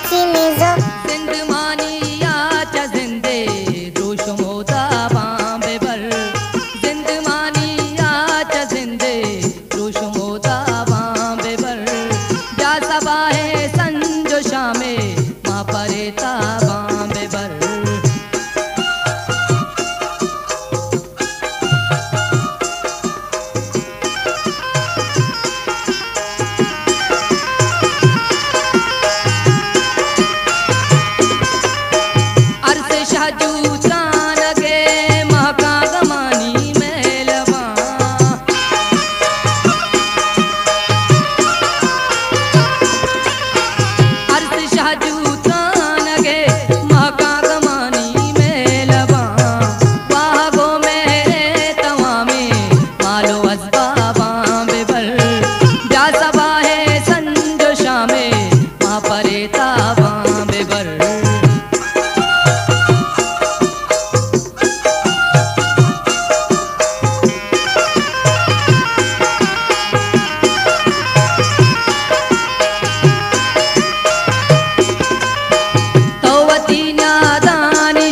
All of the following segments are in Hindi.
बलूची म्यूजिक। जिंदमानिया चा जिंदे रोशमोदा बांबे बर, जिंदमानिया चा जिंदे रोशमोदा बांबे बर, जा सबाहे संजो शामे माँ परेता बांबे बर।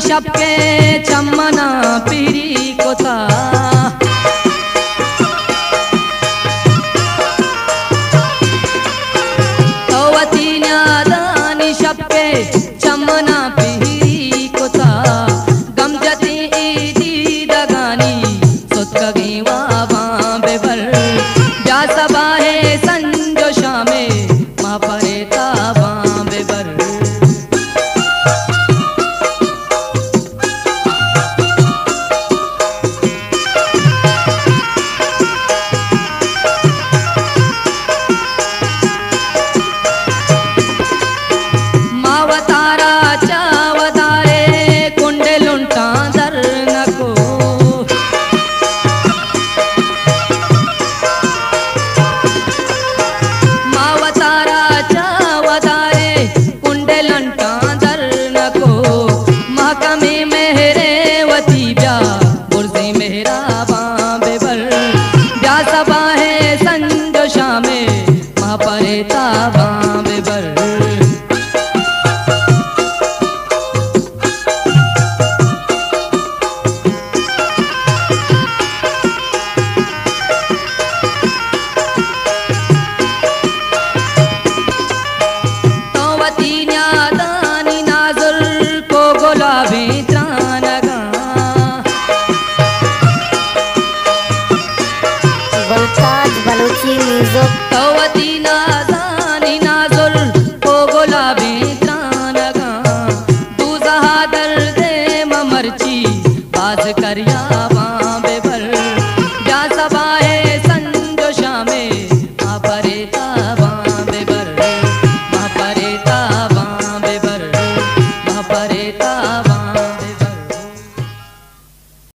शपके चमना पीरी कोता, तवती न्यादानी शपके चमना पीरी कोता, गमजती ईदी दगानी सुतकगी वावा बेबर, जा सबाहे संजो शामे माँ परेता बांबे बर। परेता बांबे बर। तवती न्यादानी नाजुल को गुलाबी त्रानगा, गुलताज बलूची म्यूजिक। तवती नादानी नाजुल को गुलाबी त्रानगा, दूसहा दर्दे ममरची बाज करिया